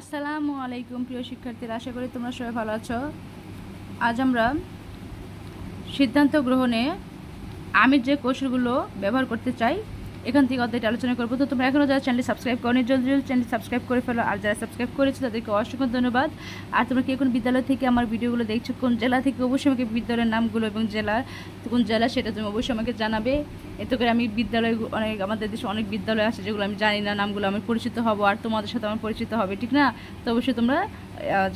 আসসালামু আলাইকুম প্রিয় শিক্ষার্থীরা, আশা করি তোমরা সবাই ভালো আছো। আজ আমরা সিদ্ধান্ত গ্রহণে আমি যে কৌশলগুলো ব্যবহার করতে চাই এখান থেকে অধ্যায়টা আলোচনা করবো। তো তোমরা এখনও যারা চ্যানেলটি সাবস্ক্রাইব করো, জলদি জলদি চ্যানেলটি সাবস্ক্রাইব করে ফেলো। আর যারা সাবস্ক্রাইব করেছো তাদেরকে অসংখ্য ধন্যবাদ। আর তোমরা কে কোন বিদ্যালয় থেকে আমার ভিডিওগুলো দেখছো, কোন জেলা থেকে, অবশ্যই আমাকে বিদ্যালয়ের নামগুলো এবং কোন জেলা সেটা তুমি অবশ্যই আমাকে জানাবে। এতে করে আমি বিদ্যালয় আমাদের দেশে অনেক বিদ্যালয় আছে যেগুলো আমি জানি না, নামগুলো আমি পরিচিত হব আর তোমাদের সাথে আমার পরিচিত হবে, ঠিক না? তো অবশ্যই তোমরা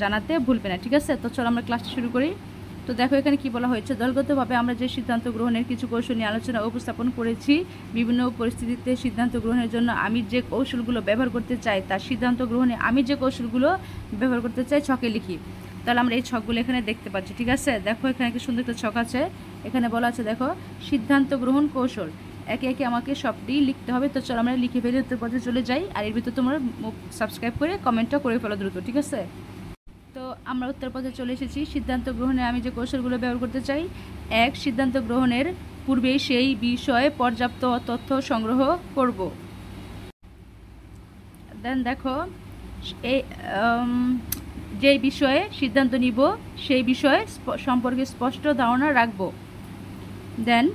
জানাতে ভুলবে না, ঠিক আছে? তো চলো আমরা ক্লাসটা শুরু করি। তো দেখো এখানে কি বলা হয়েছে, দলগতভাবে আমরা যে সিদ্ধান্ত গ্রহণের কিছু কৌশল নিয়ে আলোচনা উপস্থাপন করেছি। বিভিন্ন পরিস্থিতিতে সিদ্ধান্ত গ্রহণের জন্য আমি যে কৌশলগুলো ব্যবহার করতে চাই, তার সিদ্ধান্ত গ্রহণে আমি যে কৌশলগুলো ব্যবহার করতে চাই ছকে লিখি। তাহলে আমরা এই ছকগুলো এখানে দেখতে পাচ্ছি, ঠিক আছে? দেখো এখানে কি সুন্দর একটা ছক আছে, এখানে বলা আছে দেখো সিদ্ধান্ত গ্রহণ কৌশল। একে একে আমাকে সবটি লিখতে হবে। তো চলো আমরা লিখে ফেলে উত্তর পথে চলে যাই। আর এর ভিতরে তোমরা সাবস্ক্রাইব করে কমেন্টটা করে ফেলো দ্রুত, ঠিক আছে? তো আমরা উত্তর পথে চলে এসেছি। সিদ্ধান্ত গ্রহণে আমি যে কৌশলগুলো ব্যবহার করতে চাই: 1. সিদ্ধান্ত গ্রহণের পূর্বেই সেই বিষয়ে পর্যাপ্ত তথ্য সংগ্রহ করব। দেন দেখো এই যে বিষয়ে সিদ্ধান্ত নিব সেই বিষয়ে সম্পর্কে স্পষ্ট ধারণা রাখব। দেন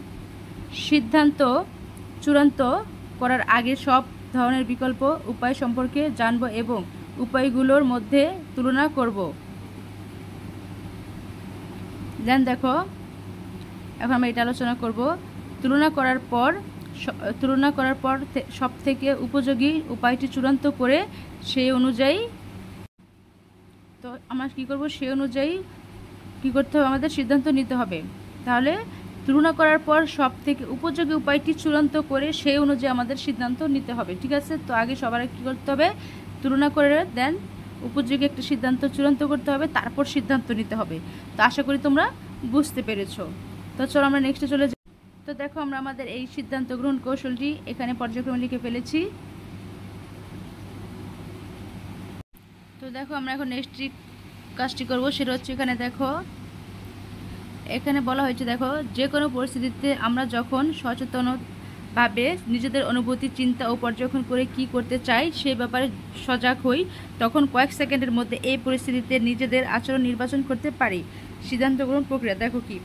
সিদ্ধান্ত চূড়ান্ত করার আগে সব ধরনের বিকল্প উপায় সম্পর্কে জানব এবং উপায়গুলোর মধ্যে তুলনা করব। দেন দেখো এখন আমরা এটা আলোচনা করব। তুলনা করার পর সব থেকে উপযোগী উপায়টি চূড়ান্ত করে সেই অনুযায়ী, তো আমরা কী করব, সেই অনুযায়ী কী করতে হবে, আমাদের সিদ্ধান্ত নিতে হবে। তাহলে তুলনা করার পর সব থেকে উপযোগী উপায়টি চূড়ান্ত করে সেই অনুযায়ী আমাদের সিদ্ধান্ত নিতে হবে, ঠিক আছে? তো আগে সবার কী করতে হবে, তুলনা করে দেন উপযোগী একটা সিদ্ধান্ত চূড়ান্ত করতে হবে, তারপর সিদ্ধান্ত নিতে হবে। তো আশা করি তোমরা বুঝতে পেরেছো। তো চলো আমরা নেক্সটে চলে যাই। তো দেখো আমরা আমাদের এই সিদ্ধান্ত গ্রহণ কৌশলটি এখানে পর্যায়ক্রমে লিখে ফেলেছি। তো দেখো আমরা এখন নেক্সট কাজটি করব, সেটা হচ্ছে এখানে দেখো এখানে বলা হয়েছে দেখো যে কোনো পরিস্থিতিতে আমরা যখন সচেতনভাবে নিজেদের অনুভূতি, চিন্তা ও পর্যবেক্ষণ করে কি করতে চাই সে ব্যাপারে সজাগ হই, তখন কয়েক সেকেন্ডের মধ্যে এই পরিস্থিতিতে নিজেদের আচরণ নির্বাচন করতে পারি। সিদ্ধান্ত গ্রহণ প্রক্রিয়া দেখো কি,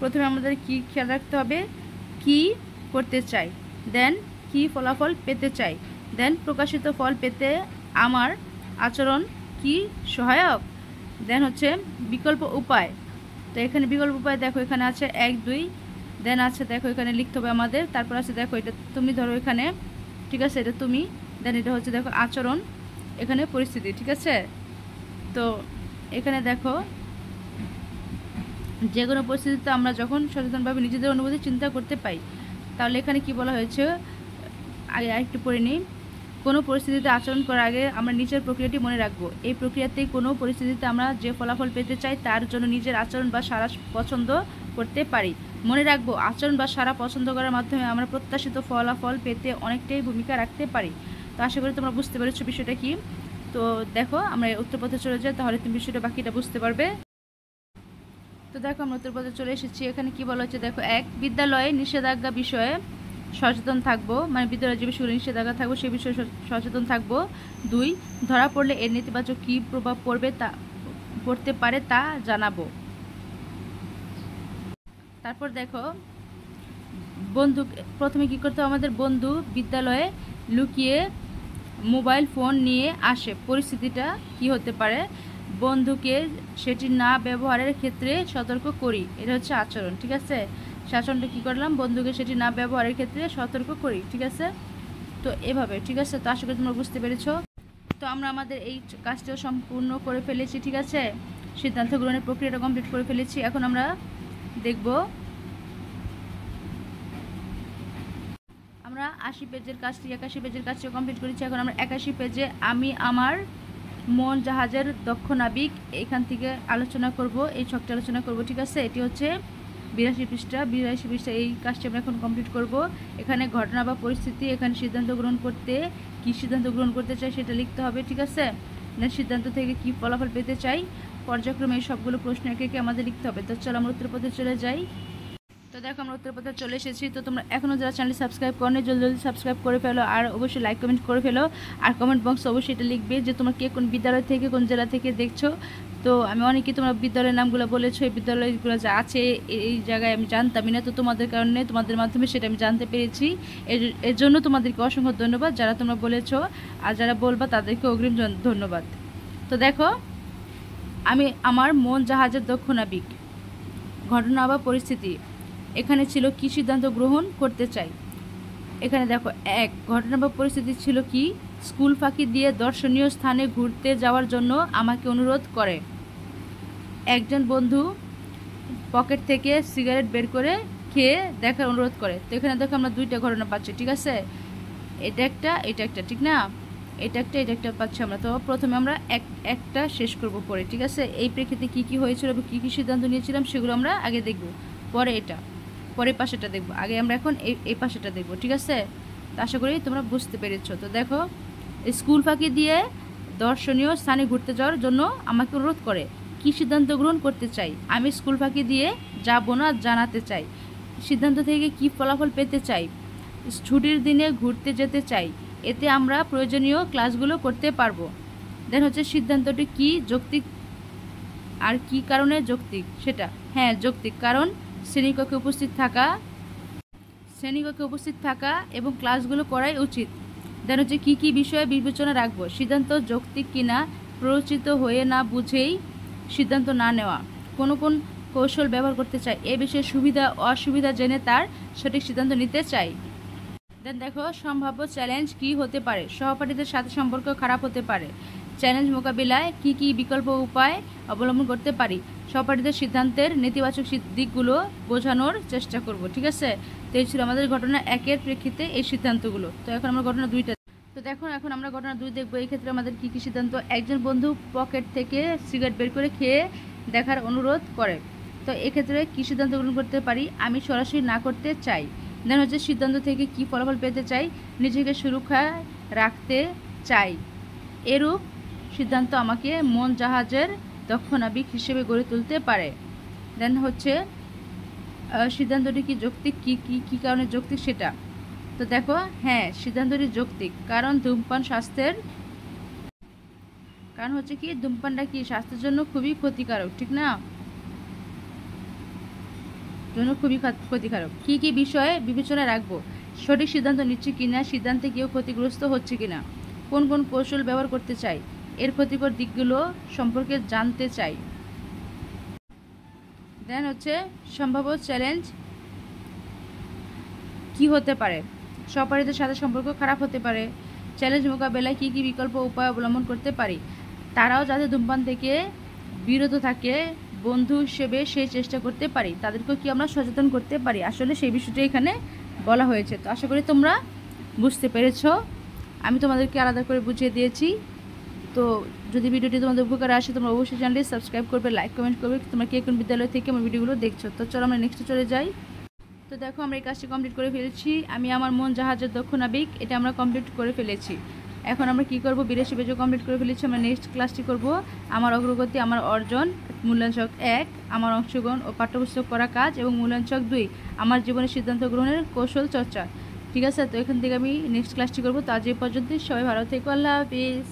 প্রথমে আমাদের কি খেয়াল রাখতে হবে, কি করতে চাই, দেন কি ফলাফল পেতে চাই, দেন প্রকাশিত ফল পেতে আমার আচরণ কি সহায়ক, দেন হচ্ছে বিকল্প উপায়। তো এখানে বিকল্প উপায় দেখো এখানে আছে 1 2, দেন আছে দেখো এখানে লিখতে হবে আমাদের, তারপর আছে দেখো এটা তুমি ধরো এখানে, ঠিক আছে? এটা তুমি, দেন এটা হচ্ছে দেখো আচরণ, এখানে পরিস্থিতি, ঠিক আছে? তো এখানে দেখো যে কোনো পরিস্থিতিতে আমরা যখন সচেতনভাবে নিজেদের অনুভূতি চিন্তা করতে পাই, তাহলে এখানে কি বলা হয়েছে আগে আরেকটু পড়ে নিই। কোনো পরিস্থিতিতে আচরণ করার আগে আমরা নিচের প্রক্রিয়াটি মনে রাখবো। এই প্রক্রিয়াতেই কোনো পরিস্থিতিতে আমরা যে ফলাফল পেতে চাই তার জন্য নিজের আচরণ বা সাড়া পছন্দ করতে পারি। মনে রাখবো আচরণ বা সাড়া পছন্দ করার মাধ্যমে আমরা প্রত্যাশিত ফলাফল পেতে অনেকটাই ভূমিকা রাখতে পারি। তো আশা করি তোমরা বুঝতে পেরেছো বিষয়টা কি। তো দেখো আমরা উত্তরপথে চলে যাই, তাহলে তুমি বিষয়টা বাকিটা বুঝতে পারবে। তো দেখো আমরা উত্তরপথে চলে এসেছি। এখানে কি বলা হচ্ছে দেখো 1. বিদ্যালয়ে নিষেধাজ্ঞা বিষয়ে সচেতন থাকবো, মানে বিদ্যালয়ে যে বিষয়গুলো নিষেধাজ্ঞা থাকবো সেই বিষয়ে সচেতন থাকবো। 2. ধরা পড়লে এর নেতিবাচক কী প্রভাব পড়তে পারে তা জানাবো। তারপর দেখো বন্ধু, প্রথমে কী করতে হবে, আমাদের বন্ধু বিদ্যালয়ে লুকিয়ে মোবাইল ফোন নিয়ে আসে, পরিস্থিতিটা কি হতে পারে, বন্ধুকে সেটি না ব্যবহারের ক্ষেত্রে সতর্ক করি, এটা হচ্ছে আচরণ, ঠিক আছে? আচরণটা কী করলাম, বন্ধুকে সেটি না ব্যবহারের ক্ষেত্রে সতর্ক করি, ঠিক আছে? তো এভাবে, ঠিক আছে? তো আশা করি তোমরা বুঝতে পেরেছো। তো আমরা আমাদের এই কাজটাও সম্পূর্ণ করে ফেলেছি, ঠিক আছে? সিদ্ধান্ত গ্রহণের প্রক্রিয়াটা কমপ্লিট করে ফেলেছি। এখন আমরা দেখব আমরা 81 পেজের কাজটিও কমপ্লিট করেছি। এখন আমরা 81 পেজে আমি আমার মন জাহাজের দক্ষ নাবিক এখান থেকে আলোচনা করব, এই ছকটা আলোচনা করব, ঠিক আছে? এটি হচ্ছে 82 পৃষ্ঠা। এই কাজটি আমরা এখন কমপ্লিট করব। এখানে ঘটনা বা পরিস্থিতি, এখানে সিদ্ধান্ত গ্রহণ করতে চাই সেটা লিখতে হবে, ঠিক আছে? সিদ্ধান্ত থেকে কি ফলাফল পেতে চাই, পর্যায়ক্রমে এই সবগুলো প্রশ্ন একে একে আমাদের লিখতে হবে। তো চলো আমরা উত্তরপথে চলে যাই। তো দেখো আমরা উত্তরপত্রে চলে এসেছি। তো তোমরা এখনও যারা চ্যানেল সাবস্ক্রাইব করনি জলদি জলদি সাবস্ক্রাইব করে ফেলো, আর অবশ্যই লাইক কমেন্ট করে ফেলো, আর কমেন্ট বক্সে অবশ্যই এটা লিখবে যে তোমরা কে কোন বিদ্যালয় থেকে কোন জেলা থেকে দেখছো। তো আমি অনেকেই তোমরা বিদ্যালয়ের নামগুলো বলেছো, এই বিদ্যালয়গুলো যা আছে এই জায়গায় আমি জানতামই না, তো তোমাদের কারণে তোমাদের মাধ্যমে সেটা আমি জানতে পেরেছি। এর জন্য তোমাদেরকে অসংখ্য ধন্যবাদ যারা তোমরা বলেছো, আর যারা বলবা তাদেরকে অগ্রিম ধন্যবাদ। তো দেখো আমি আমার মন জাহাজের দক্ষ নাবিক, ঘটনা বা পরিস্থিতি এখানে ছিল কি সিদ্ধান্ত গ্রহণ করতে চাই। এখানে দেখো এক ঘটনা বা পরিস্থিতি ছিল কি, স্কুল ফাঁকি দিয়ে দর্শনীয় স্থানে ঘুরতে যাওয়ার জন্য আমাকে অনুরোধ করে। একজন বন্ধু পকেট থেকে সিগারেট বের করে খেয়ে দেখার অনুরোধ করে। তো এখানে দেখো আমরা দুইটা ঘটনা পাচ্ছি, ঠিক আছে, এটা একটা ঠিক না, এটা একটা পাচ্ছি আমরা। তো প্রথমে আমরা একটা শেষ করব পরে, ঠিক আছে। এই প্রেক্ষিতে কী কী হয়েছিল এবং কী কী সিদ্ধান্ত নিয়েছিলাম সেগুলো আমরা আগে দেখব, পরে পরে পাশেটা দেখব। আগে আমরা এখন এই পাশেটা দেখব, ঠিক আছে। তো আশা করি তোমরা বুঝতে পেরেছো। তো দেখো স্কুল ফাঁকি দিয়ে দর্শনীয় স্থানে ঘুরতে যাওয়ার জন্য আমাকে অনুরোধ করে। কী সিদ্ধান্ত গ্রহণ করতে চাই, আমি স্কুল ফাঁকি দিয়ে যাব না জানাতে চাই। সিদ্ধান্ত থেকে কি ফলাফল পেতে চাই, ছুটির দিনে ঘুরতে যেতে চাই, এতে আমরা প্রয়োজনীয় ক্লাসগুলো করতে পারবো। দেন হচ্ছে সিদ্ধান্তটি কি যৌক্তিক, আর কি কারণে যৌক্তিক সেটা, হ্যাঁ যৌক্তিক, কারণ শ্রেণীকক্ষে উপস্থিত থাকা এবং ক্লাসগুলো করাই উচিত। দেন হচ্ছে কী কী বিষয়ে বিবেচনা রাখবো, সিদ্ধান্ত যৌক্তিক কিনা প্ররোচিত হয়ে না বুঝেই সিদ্ধান্ত না নেওয়া, কোন কৌশল ব্যবহার করতে চাই, এ বিষয়ে সুবিধা অসুবিধা জেনে তার সঠিক সিদ্ধান্ত নিতে চাই। দেন দেখো সম্ভাব্য চ্যালেঞ্জ কি হতে পারে, সহপাঠীদের সাথে সম্পর্ক খারাপ হতে পারে, চ্যালেঞ্জ মোকাবিলায় কি কি বিকল্প উপায় অবলম্বন করতে পারি, সহপাঠীদের সিদ্ধান্তের নেতিবাচক দিকগুলো বোঝানোর চেষ্টা করব, ঠিক আছে। তো এই ছিল আমাদের ঘটনা একের প্রেক্ষিতে এই সিদ্ধান্তগুলো। তো এখন আমরা ঘটনা দুইটা, তো দেখো এখন আমরা ঘটনা দুই দেখবো। এই ক্ষেত্রে আমাদের কি কি সিদ্ধান্ত, একজন বন্ধু পকেট থেকে সিগারেট বের করে খেয়ে দেখার অনুরোধ করে। তো এক্ষেত্রে কী সিদ্ধান্ত গ্রহণ করতে পারি, আমি সরাসরি না করতে চাই। দেন হচ্ছে সিদ্ধান্ত থেকে কি ফলাফল পেতে চাই, নিজেকে সুরক্ষায় রাখতে চাই। এরূপ সিদ্ধান্ত আমাকে মন জাহাজের দক্ষ নাবিক হিসেবে গড়ে তুলতে পারে। দেন হচ্ছে সিদ্ধান্তটি কি যৌক্তিক, কি কারণে যৌক্তিক সেটা। তো দেখো হ্যাঁ সিদ্ধান্তটি যৌক্তিক, কারণ হচ্ছে কি ধূমপানটা কি স্বাস্থ্যের জন্য খুবই ক্ষতিকারক, ঠিক না, খুবই ক্ষতিকারক। কী কী বিষয়ে বিবেচনা রাখবো, সঠিক সিদ্ধান্ত নিচ্ছি কিনা, সিদ্ধান্তে কেউ ক্ষতিগ্রস্ত হচ্ছে কিনা, কোন কোন কৌশল ব্যবহার করতে চাই, এর ক্ষতিকর দিকগুলো সম্পর্কে জানতে চাই। দেন হচ্ছে সম্ভাব্য চ্যালেঞ্জ কি হতে পারে, সহপাঠীদের সাথে সম্পর্ক খারাপ হতে পারে, চ্যালেঞ্জ মোকাবেলায় কী কী বিকল্প উপায় অবলম্বন করতে পারি, তারাও যাতে ধূমপান থেকে বিরত থাকে বন্ধু হিসেবে সেই চেষ্টা করতে পারি, তাদেরকেও কি আমরা সচেতন করতে পারি, আসলে সেই বিষয়টা এখানে বলা হয়েছে। তো আশা করি তোমরা বুঝতে পেরেছ, আমি তোমাদেরকে আলাদা করে বুঝিয়ে দিয়েছি। তো যদি ভিডিওটি তোমাদের উপকারে আসে তোমরা অবশ্যই চ্যানেলটি সাবস্ক্রাইব করবে, লাইক কমেন্ট করবে, তোমরা কে কোন বিদ্যালয় থেকে আমার ভিডিওগুলো দেখছো। তো চলো আমরা নেক্সটে চলে যাই। তো দেখো আমরা এই কাজটি কমপ্লিট করে ফেলেছি, আমি আমার মন জাহাজের দক্ষ নাবিক এটা আমরা কমপ্লিট করে ফেলেছি। এখন আমরা কি করব, 82 পেজও কমপ্লিট করে ফেলেছি। আমরা নেক্সট ক্লাসটি করব আমার অগ্রগতি, আমার অর্জন, মূল্যায়নচক 1 আমার অংশগ্রহণ ও পাঠ্যপুস্তক করা কাজ, এবং মূল্যায়নচক 2 আমার জীবনের সিদ্ধান্ত গ্রহণের কৌশল চর্চা, ঠিক আছে। তো এখান থেকে আমি নেক্সট ক্লাসটি করব। তো আজ এই পর্যন্তই, সবাই ভালো থেকো, আল্লাহ হাফিজ।